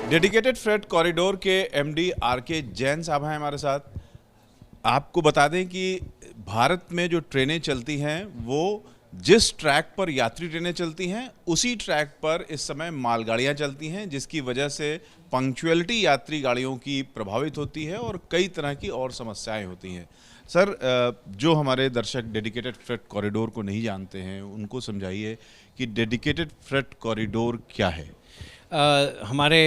Dedicated freight corridor के MD R K. Jain साहब हैं हमारे साथ। आपको बता दें कि भारत में जो ट्रेनें चलती हैं वो जिस ट्रैक पर यात्री ट्रेनें चलती हैं उसी ट्रैक पर इस समय मालगाड़ियां चलती हैं, जिसकी वजह से पंक्चुअलिटी यात्री गाड़ियों की प्रभावित होती है और कई तरह की और समस्याएं होती हैं। सर, जो हमारे दर्शक डेडिकेटेड फ्रेट कॉरिडोर को नहीं जानते हैं उनको समझाइए कि डेडिकेटेड फ्रेट कॉरिडोर क्या है। हमारे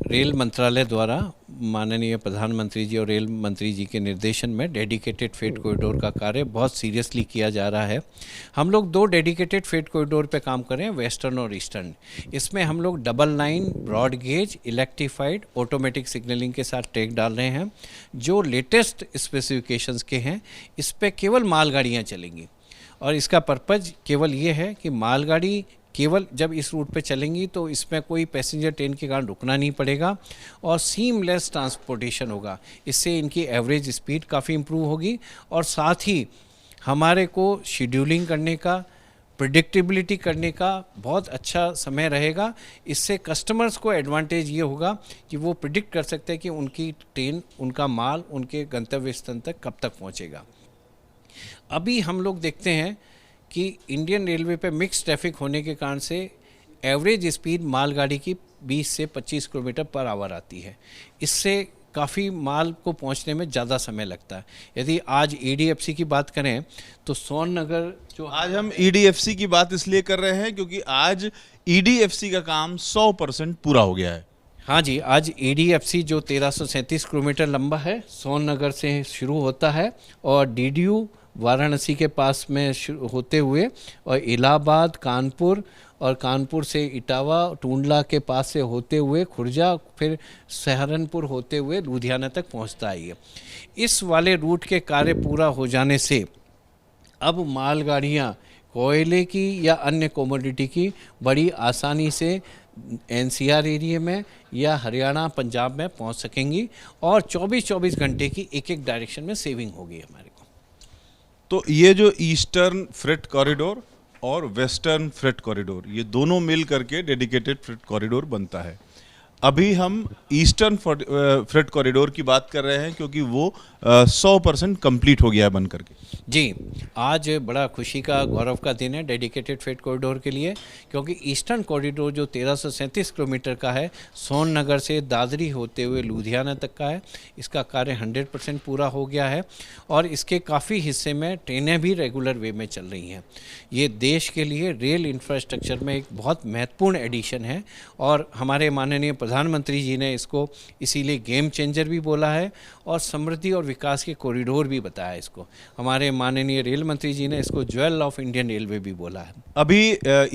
रेल मंत्रालय द्वारा माननीय प्रधानमंत्री जी और रेल मंत्री जी के निर्देशन में डेडिकेटेड फ्रेट कॉरिडोर का कार्य बहुत सीरियसली किया जा रहा है। हम लोग 2 डेडिकेटेड फ्रेट कॉरिडोर पे काम कर रहे हैं, वेस्टर्न और ईस्टर्न। इसमें हम लोग double line, broad gauge, electrified, automatic signalling के साथ ट्रैक डाल रहे हैं जो लेटेस्ट स्पेसिफिकेशंस के हैं। इस पर केवल मालगाड़ियाँ चलेंगी और इसका पर्पज़ केवल ये है कि मालगाड़ी केवल जब इस रूट पे चलेंगी तो इसमें कोई पैसेंजर ट्रेन के कारण रुकना नहीं पड़ेगा और सीमलेस ट्रांसपोर्टेशन होगा। इससे इनकी एवरेज स्पीड काफ़ी इम्प्रूव होगी और साथ ही हमारे को शेड्यूलिंग करने का, प्रिडिक्टेबिलिटी करने का बहुत अच्छा समय रहेगा। इससे कस्टमर्स को एडवांटेज ये होगा कि वो प्रिडिक्ट कर सकते हैं कि उनकी ट्रेन, उनका माल उनके गंतव्य स्थान तक कब तक पहुँचेगा। अभी हम लोग देखते हैं कि इंडियन रेलवे पे मिक्स ट्रैफिक होने के कारण से एवरेज स्पीड मालगाड़ी की 20 से 25 किलोमीटर पर आवर आती है। इससे काफ़ी माल को पहुंचने में ज़्यादा समय लगता है। यदि आज ईडीएफसी की बात करें तो सोन नगर जो आज हम ईडीएफसी की बात इसलिए कर रहे हैं क्योंकि आज ईडीएफसी का काम 100% पूरा हो गया है। हाँ जी, आज ईडीएफसी जो 1337 किलोमीटर लंबा है, सोन नगर से शुरू होता है और डीडीयू वाराणसी के पास में होते हुए और इलाहाबाद, कानपुर और कानपुर से इटावा, टूंडला के पास से होते हुए खुर्जा, फिर सहारनपुर होते हुए लुधियाना तक पहुंचता है। ये इस वाले रूट के कार्य पूरा हो जाने से अब मालगाड़ियां कोयले की या अन्य कमोडिटी की बड़ी आसानी से एनसीआर एरिया में या हरियाणा, पंजाब में पहुंच सकेंगी और 24-24 घंटे की एक डायरेक्शन में सेविंग होगी हमारे को। तो ये जो ईस्टर्न फ्रेट कॉरिडोर और वेस्टर्न फ्रेट कॉरिडोर, ये दोनों मिल करके डेडिकेटेड फ्रेट कॉरिडोर बनता है। अभी हम ईस्टर्न फ्रेट कॉरिडोर की बात कर रहे हैं क्योंकि वो 100% कंप्लीट हो गया है बन करके। जी, आज बड़ा खुशी का, गौरव का दिन है डेडिकेटेड फ्रेट कॉरिडोर के लिए, क्योंकि ईस्टर्न कॉरिडोर जो 1337 किलोमीटर का है, सोन नगर से दादरी होते हुए लुधियाना तक का है, इसका कार्य 100% पूरा हो गया है और इसके काफ़ी हिस्से में ट्रेनें भी रेगुलर वे में चल रही हैं। ये देश के लिए रेल इंफ्रास्ट्रक्चर में एक बहुत महत्वपूर्ण एडिशन है और हमारे माननीय प्रधानमंत्री जी ने इसको इसीलिए गेम चेंजर भी बोला है और समृद्धि और विकास के कॉरिडोर भी बताया इसको। हमारे माननीय रेल मंत्री जी ने इसको ज्वेल ऑफ इंडियन रेलवे भी बोला है। अभी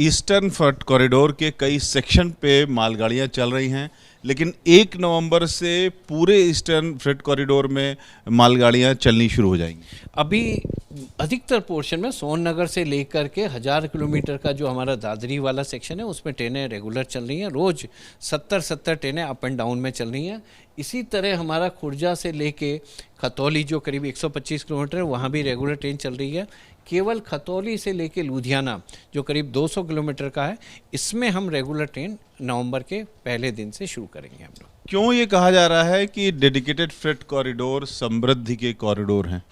ईस्टर्न फ्रेट कॉरिडोर के कई सेक्शन पे मालगाड़ियां चल रही हैं, लेकिन 1 नवंबर से पूरे ईस्टर्न फ्रेट कॉरिडोर में मालगाड़ियां चलनी शुरू हो जाएंगी। अभी अधिकतर पोर्शन में सोन नगर से लेकर के 1000 किलोमीटर का जो हमारा दादरी वाला सेक्शन है उसमें ट्रेनें रेगुलर चल रही हैं। रोज़ 70 ट्रेनें अप एंड डाउन में चल रही हैं। इसी तरह हमारा खुर्जा से लेके खतौली जो करीब 125 किलोमीटर है, वहाँ भी रेगुलर ट्रेन चल रही है। केवल खतौली से लेके लुधियाना जो करीब 200 किलोमीटर का है, इसमें हम रेगुलर ट्रेन नवंबर के पहले दिन से शुरू करेंगे हम लोग। क्यों ये कहा जा रहा है कि डेडिकेटेड फ्रेट कॉरिडोर समृद्धि के कॉरिडोर हैं?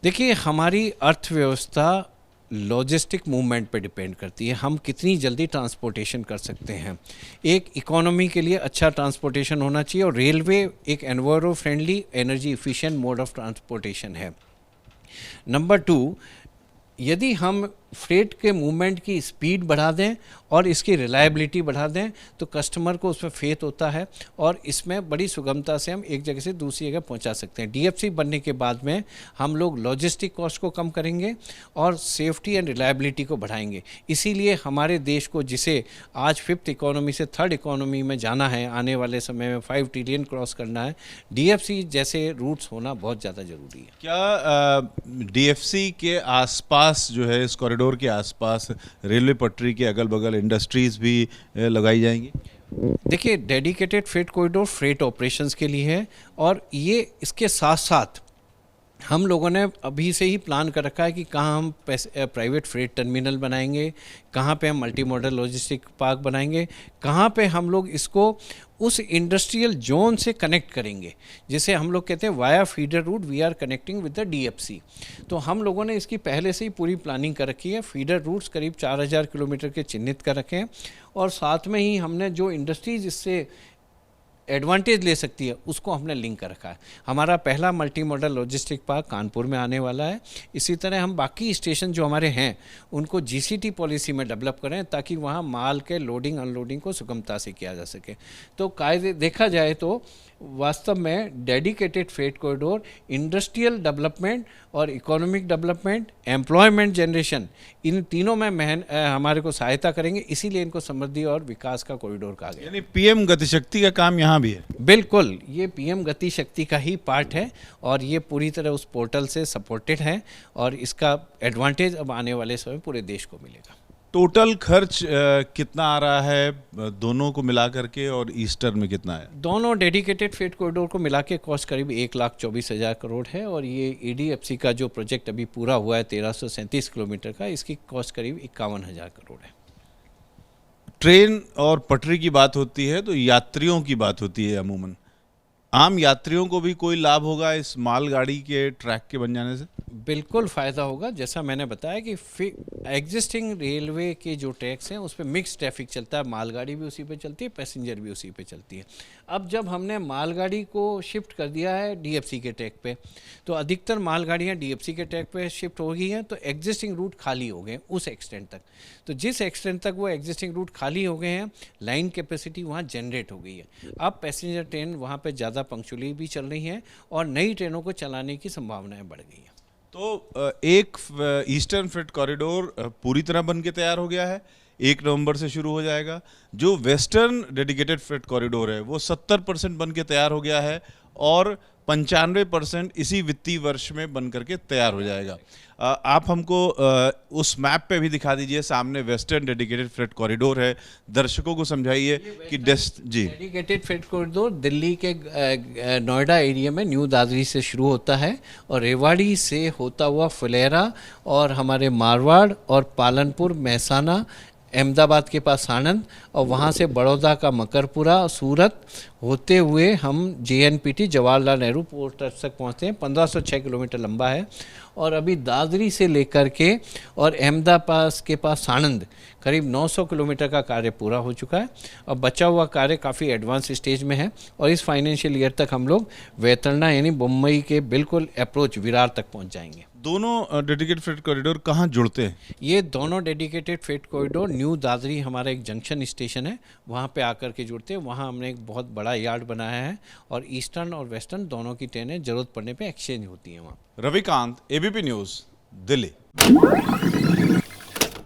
देखिए, हमारी अर्थव्यवस्था लॉजिस्टिक मूवमेंट पे डिपेंड करती है। हम कितनी जल्दी ट्रांसपोर्टेशन कर सकते हैं। एक इकोनॉमी के लिए अच्छा ट्रांसपोर्टेशन होना चाहिए और रेलवे एक enviro friendly, energy efficient mode of transportation है। नंबर 2, यदि हम फ्रेट के मूवमेंट की स्पीड बढ़ा दें और इसकी रिलायबिलिटी बढ़ा दें तो कस्टमर को उसमें फेथ होता है और इसमें बड़ी सुगमता से हम एक जगह से दूसरी जगह पहुंचा सकते हैं। डीएफसी बनने के बाद में हम लोग लॉजिस्टिक कॉस्ट को कम करेंगे और सेफ्टी एंड रिलायबिलिटी को बढ़ाएंगे। इसीलिए हमारे देश को, जिसे आज 5th इकोनॉमी से 3rd इकोनॉमी में जाना है, आने वाले समय में 5 ट्रिलियन क्रॉस करना है, डीएफसी जैसे रूट्स होना बहुत ज़्यादा ज़रूरी है। क्या डीएफसी के आसपास जो है, इस कॉरिडोर के आसपास रेलवे पटरी के अगल बगल इंडस्ट्रीज भी लगाई जाएंगी? देखिए, dedicated freight corridor freight operations के लिए है और ये इसके साथ साथ हम लोगों ने अभी से ही प्लान कर रखा है कि कहाँ हम प्राइवेट फ्रेट टर्मिनल बनाएंगे, कहाँ पे हम मल्टी मॉडल लॉजिस्टिक पार्क बनाएंगे, कहाँ पे हम लोग इसको उस इंडस्ट्रियल जोन से कनेक्ट करेंगे, जिसे हम लोग कहते हैं via feeder route we are connecting with the DFC. तो हम लोगों ने इसकी पहले से ही पूरी प्लानिंग कर रखी है। फीडर रूट्स करीब 4000 किलोमीटर के चिन्हित कर रखे हैं, और साथ में ही हमने जो इंडस्ट्रीज इससे एडवांटेज ले सकती है उसको हमने लिंक कर रखा है। हमारा पहला multi modal logistic park Kanpur में आने वाला है। इसी तरह हम बाकी स्टेशन जो हमारे हैं उनको जीसीटी पॉलिसी में डेवलप करें, ताकि वहाँ माल के लोडिंग अनलोडिंग को सुगमता से किया जा सके। तो कायदे देखा जाए तो वास्तव में dedicated freight corridor industrial development और इकोनॉमिक डेवलपमेंट, एम्प्लॉयमेंट जनरेशन, इन तीनों में हमारे को सहायता करेंगे। इसीलिए इनको समृद्धि और विकास का कॉरिडोर कहा गया। यानी पीएम गतिशक्ति का काम यहाँ भी है। बिल्कुल, ये पीएम गति शक्ति का ही पार्ट है, और ये पूरी तरह उस पोर्टल से सपोर्टेड है, और इसका एडवांटेज अब आने वाले समय पूरे देश को मिलेगा। टोटल खर्च कितना आ रहा है दोनों को मिला करके, और ईस्टर्न में कितना है? दोनों डेडिकेटेड फ्रेट कॉरिडोर को मिला के कॉस्ट करीब 1,24,000 करोड़ है, और ये ईडीएफसी का जो प्रोजेक्ट अभी पूरा हुआ है 1337 किलोमीटर का, इसकी कॉस्ट करीब 51,000 करोड़ है। ट्रेन और पटरी की बात होती है तो यात्रियों की बात होती है अमूमन। आम यात्रियों को भी कोई लाभ होगा इस मालगाड़ी के ट्रैक के बन जाने से? बिल्कुल फ़ायदा होगा। जैसा मैंने बताया कि एग्जिस्टिंग रेलवे के जो ट्रैक्स हैं उस पर मिक्स ट्रैफिक चलता है, मालगाड़ी भी उसी पे चलती है, पैसेंजर भी उसी पे चलती है। अब जब हमने मालगाड़ी को शिफ्ट कर दिया है डीएफसी के ट्रैक पे, तो अधिकतर मालगाड़ियाँ डीएफसी के ट्रैक पे शिफ्ट हो गई हैं, तो एग्जिस्टिंग रूट खाली हो गए उस एक्सटेंट तक। तो जिस एक्सटेंट तक वो एग्जिस्टिंग रूट खाली हो गए हैं, लाइन कैपेसिटी वहाँ जनरेट हो गई है। अब पैसेंजर ट्रेन वहाँ पर ज़्यादा पंक्चुअली भी चल रही हैं, और नई ट्रेनों को चलाने की संभावनाएँ बढ़ गई हैं। तो एक ईस्टर्न फ्रेट कॉरिडोर पूरी तरह बन के तैयार हो गया है, 1 नवंबर से शुरू हो जाएगा। जो वेस्टर्न डेडिकेटेड फ्रेट कॉरिडोर है वो 70% बन के तैयार हो गया है, और 95% इसी वित्तीय वर्ष में बन करके तैयार हो जाएगा। आप हमको उस मैप पे भी दिखा दीजिए। सामने वेस्टर्न डेडिकेटेड फ्रेट कॉरिडोर है, दर्शकों को समझाइए कि जी। डेडिकेटेड फ्रेट कॉरिडोर दिल्ली के नोएडा एरिया में न्यू दादरी से शुरू होता है, और रेवाड़ी से होता हुआ फुलेरा, और हमारे मारवाड़ और पालनपुर, महसाना, अहमदाबाद के पास साणंद, और वहाँ से बड़ौदा का मकरपुरा, सूरत होते हुए हम जेएनपीटी जवाहरलाल नेहरू पोर्ट तक पहुँचते हैं। 1506 किलोमीटर लंबा है, और अभी दादरी से लेकर के और अहमदाबाद के पास साणंद करीब 900 किलोमीटर का कार्य पूरा हो चुका है। अब बचा हुआ कार्य काफ़ी एडवांस स्टेज में है, और इस फाइनेंशियल ईयर तक हम लोग वैतरना यानी मुंबई के बिल्कुल अप्रोच विरार तक पहुँच जाएंगे। दोनों डेडिकेटेड फ्रेट कॉरिडोर कहाँ जुड़ते हैं? ये दोनों dedicated freight corridor new Dadri हमारा एक जंक्शन स्टेशन है, वहाँ पे आकर के जुड़ते हैं। वहाँ हमने एक बहुत बड़ा यार्ड बनाया है, और ईस्टर्न और वेस्टर्न दोनों की ट्रेनें ज़रूरत पड़ने पे एक्सचेंज होती हैं वहाँ। Ravikant, ABP news, Delhi.